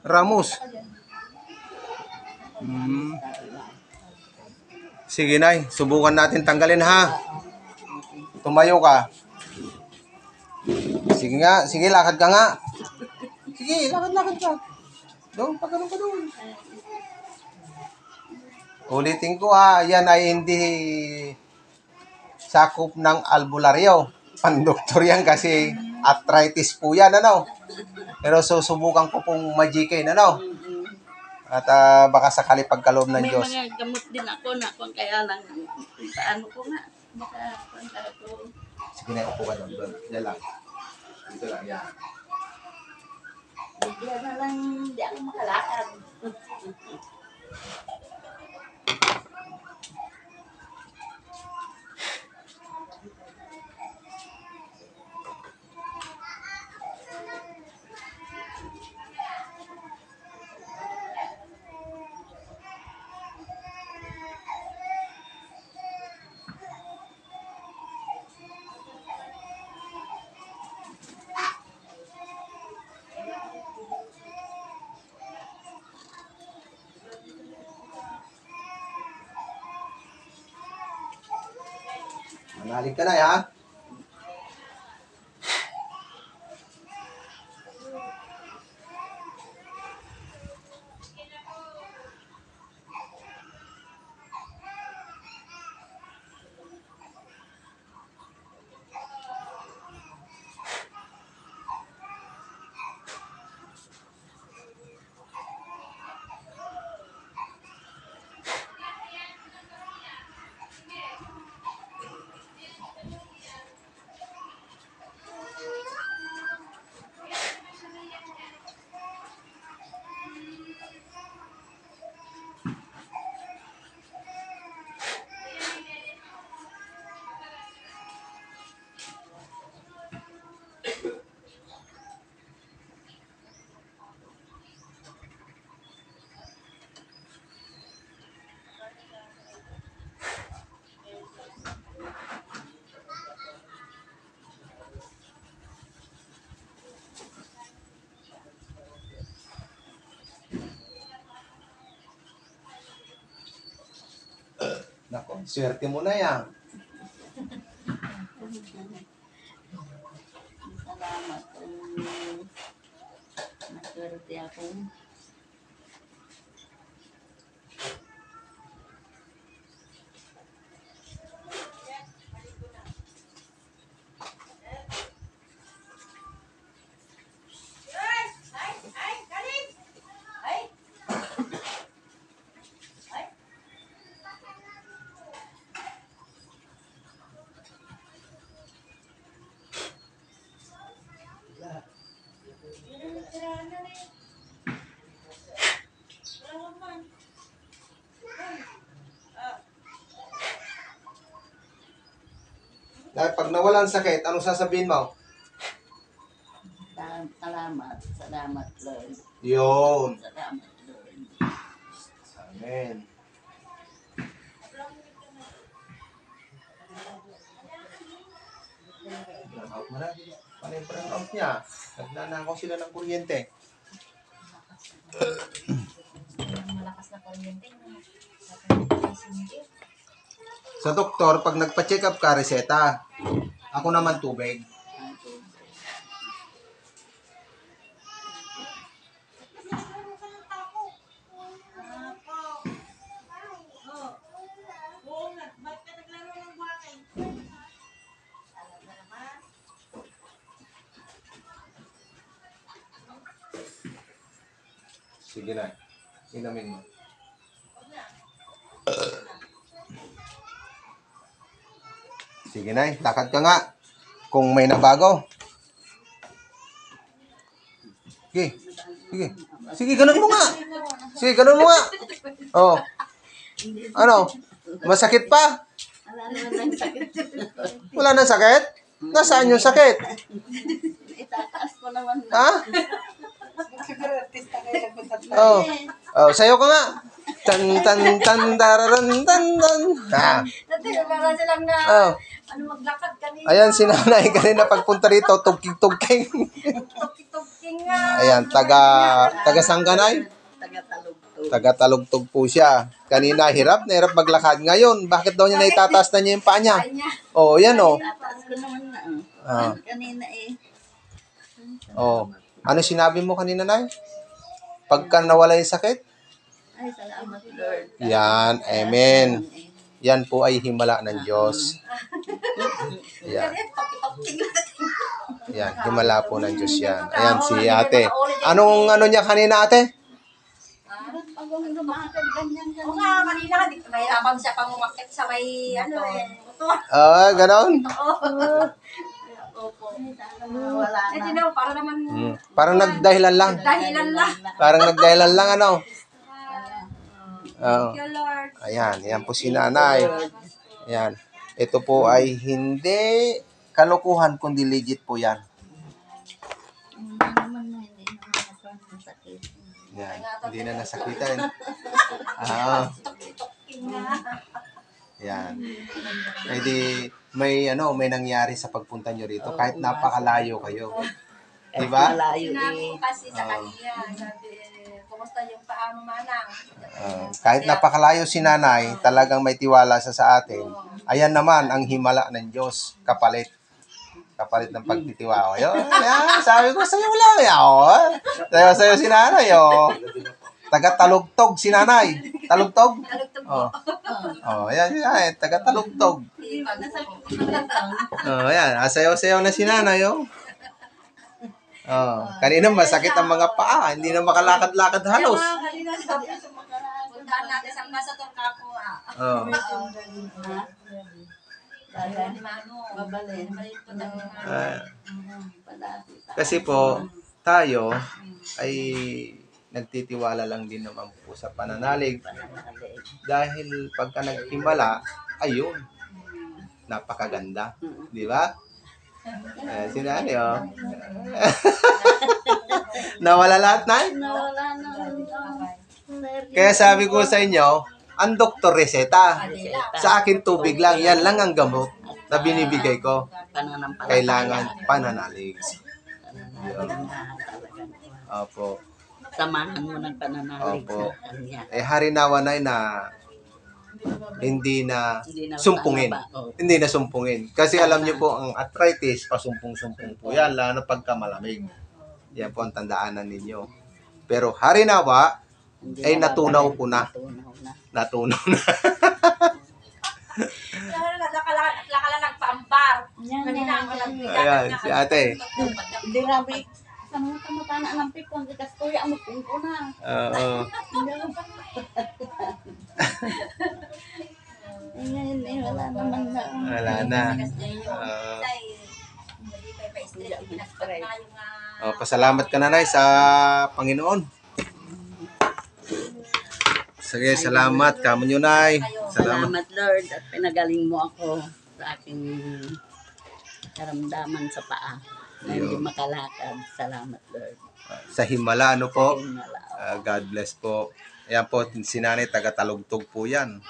Ramos. Sige, Nay. Subukan natin tanggalin, ha? Tumayo ka. Sige nga. Sige, lakad ka nga. Sige, lakad ka. Doon, pagano'n ka doon. Ulitin ko, ha. Yan ay hindi sakop ng albularyo. Pandoktor yan kasi arthritis po yan, ano? Pero susubukan ko pong magikin, ano? At baka sakali pagkaloob ng Diyos. May mga gamot din ako na kung kaya lang, paano ko nga. Baka ako. Sige na, upo ka doon. Yan lang. Dito lang, yan. Bigla na lang hindi ako makalakad. Manalig ka na, ha? Nako, swerte mo na yan. Salamat kung naswerte ako. Dahil pag nawala ang sakit, anong sasabihin mo? Salamat. Salamat, Lord. Yun. Salamat, Lord. Amen. Out mo na. Paano yung parang out niya? Nagnanakaw sila ng kuryente. Malakas na kuryente. Sa doktor, pag nagpa-check up ka, reseta. Ako naman tubig. Sige na. Inamin mo. Sige na, lakad ka nga. Kung may nabago. Sige. Sige. Sige, ganun mo nga. Sige, ganun mo nga. Oh. Ano? Masakit pa? Wala naman ng sakit. Wala nang sakit? Nasaan yung sakit? Itataas ko naman. Ha? Oh. Oh, sayo ka nga. Tan tan tan dararan tan tan. Ha. Dati, para silang na, Oh. maglakad kanina. Ayan si nanay kanina pagpunta rito, tugking-tugking. Tok-tok. Ayan, taga Sangganay. Taga-talugtog. Taga-talugtog po siya. Kanina, hirap na hirap maglakad. Ngayon, bakit daw niya naitataas na niya yung paa niya? Oh, yan oh. Tataas ko naman na. Ah. Kanina eh. Oh. Ano sinabi mo kanina, Nay? Pagka nawala yung sakit? Ay, salamat Lord. Yan, amen. Yan po ay himala ng Diyos. Yan. Yan, himala po ng Diyos yan. Ayan, si ate. Anong ano niya kanina, ate? Pagong lumakad, ganyan, Oo ganyan. nga, kanina ka, may abang siya pang umakit sa may, motor. Ah, ganon. Opo. Wala Eh, na. tinaw, para naman, Parang nagdahilan lang. dahilan lang. Parang nagdahilan lang, ano? Oo. Thank you, Lord. Ayan, yan po si nanay. Ayan. Ito po ay hindi kalokohan, kundi legit po yan. Hindi naman na, hindi naman ako masakit. Yan. Hindi na nasakitan. Ah, yan. Eh di, may may nangyari sa pagpunta nyo rito kahit napakalayo kayo. Diba? Malayo Sinabi eh. ko kasi sa kanya, sabi, kumusta yung paano manang? Kahit napakalayo si nanay, talagang may tiwala sa atin. Ayan naman ang himala ng Diyos, kapalit. Kapalit ng pagtitiwala. Yan, sabi ko sa'yo lang. Sabi sa'yo si nanay. Taga-talugtog si nanay. Talugtog? Ayan, taga-talugtog. Ayan, sayaw-sayaw na si nanay. Kanina masakit ang mga paa. Hindi na makalakad-lakad halos. Kanina sabi, puntahan natin sa nasa Torcapo. Babalin. Kasi po, tayo ay nagtitiwala lang din naman po sa pananalig. Dahil pagka naghimala, ayun, napakaganda. Di ba? Sinani, nawala lahat na. Nawala na. Kaya sabi ko sa inyo, ang doktor reseta. Sa akin tubig lang, yan lang ang gamot na binibigay ko. Pananampalataya. Kailangan pananalig. Pananalig na talaga. Opo. Samahan mo ng pananalig Opo. sa kanya. Harinawa na hindi na Hindi na sumpungin. tama ba? Hindi na sumpungin. Kasi alam niyo po, ang arthritis, pasumpong-sumpong po yan, lalo na pagka malamig. Yan po ang tandaanan ninyo. Pero harinawa, Hindi ay na natunaw babalik. po na. Natunaw na. Lakala nagpaambar. Yan, Kanina yan, ako yan. nagbigay. Ayan, si ate. Hindi rabi. Kamu kamutana ng pipon. Ikas kuya mo ko na. Oo. Ngayon eh, wala naman na. Wala na. Pasalamat ka nanay sa Panginoon. Sige, salamat. Kamo nyo, Nay. Salamat. Salamat Lord at pinagaling mo ako sa aking karamdaman sa paa. Na hindi makalakad. Salamat Lord. Sa himala, ano po? Ayun na lang. God bless po. Ayan po, si nanay, taga-talugtog po yan.